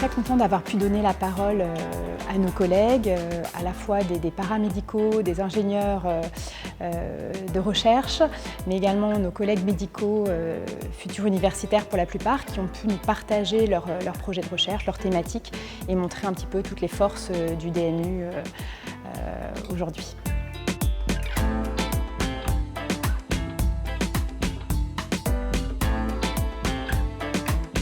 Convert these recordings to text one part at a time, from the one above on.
très content d'avoir pu donner la parole à nos collègues, à la fois des paramédicaux, des ingénieurs de recherche, mais également nos collègues médicaux, futurs universitaires pour la plupart, qui ont pu nous partager leurs projets de recherche, leurs thématiques et montrer un petit peu toutes les forces du DMU aujourd'hui.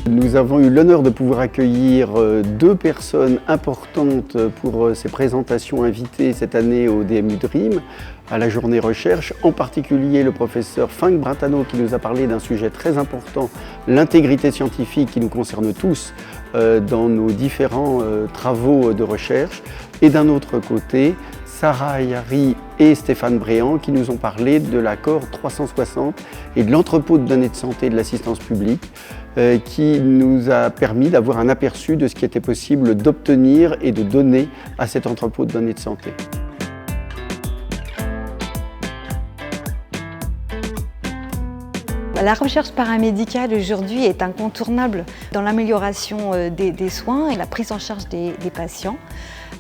Nous avons eu l'honneur de pouvoir accueillir deux personnes importantes pour ces présentations invitées cette année au DMU Dream, à la journée recherche, en particulier le professeur Frank Brentano qui nous a parlé d'un sujet très important, l'intégrité scientifique qui nous concerne tous dans nos différents travaux de recherche, et d'un autre côté, Sarah Ayari et Stéphane Bréant qui nous ont parlé de l'accord 360 et de l'entrepôt de données de santé de l'assistance publique qui nous a permis d'avoir un aperçu de ce qui était possible d'obtenir et de donner à cet entrepôt de données de santé. La recherche paramédicale aujourd'hui est incontournable dans l'amélioration des soins et la prise en charge des patients.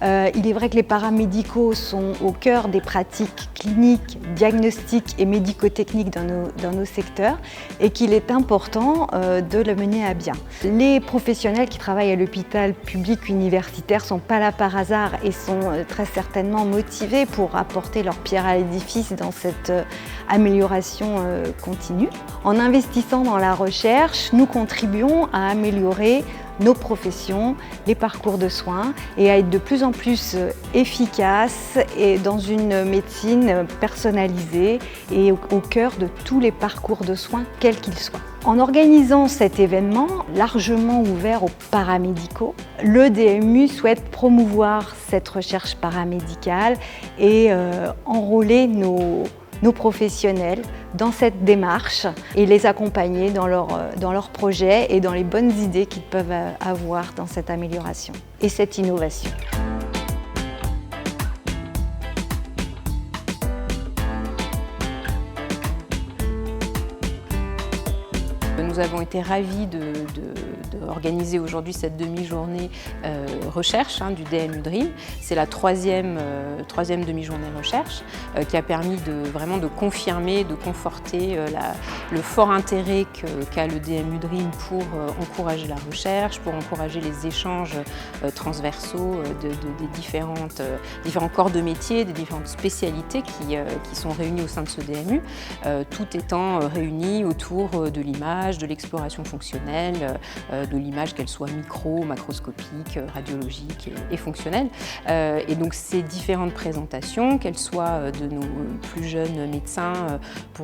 Il est vrai que les paramédicaux sont au cœur des pratiques cliniques, diagnostiques et médico-techniques dans nos secteurs et qu'il est important de le mener à bien. Les professionnels qui travaillent à l'hôpital public universitaire ne sont pas là par hasard et sont très certainement motivés pour apporter leur pierre à l'édifice dans cette amélioration continue. En investissant dans la recherche, nous contribuons à améliorer nos professions, les parcours de soins et à être de plus en plus efficaces et dans une médecine personnalisée et au cœur de tous les parcours de soins, quels qu'ils soient. En organisant cet événement largement ouvert aux paramédicaux, le DMU souhaite promouvoir cette recherche paramédicale et enrôler nos professionnels dans cette démarche et les accompagner dans leurs projets et dans les bonnes idées qu'ils peuvent avoir dans cette amélioration et cette innovation. Nous avons été ravis d'organiser aujourd'hui cette demi-journée recherche du DMU Dream. C'est la troisième demi-journée recherche qui a permis vraiment de confirmer, de conforter le fort intérêt qu'a le DMU Dream pour encourager la recherche, pour encourager les échanges transversaux des différents corps de métier, des différentes spécialités qui sont réunies au sein de ce DMU, tout étant réuni autour de l'image, de l'exploration fonctionnelle, de l'image qu'elle soit micro, macroscopique, radiologique et fonctionnelle. Et donc ces différentes présentations, qu'elles soient de nos plus jeunes médecins,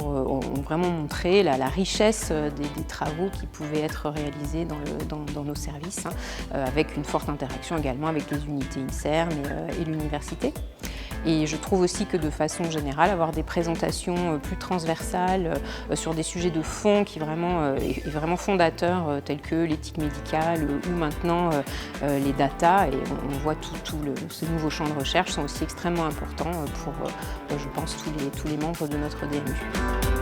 ont vraiment montré la richesse des travaux qui pouvaient être réalisés dans nos services, avec une forte interaction également avec les unités INSERM et l'université. Et je trouve aussi que de façon générale, avoir des présentations plus transversales sur des sujets de fond qui est vraiment fondateur, tels que l'éthique médicale ou maintenant les data, et on voit ce nouveau champ de recherche sont aussi extrêmement importants pour, je pense, tous les membres de notre DMU.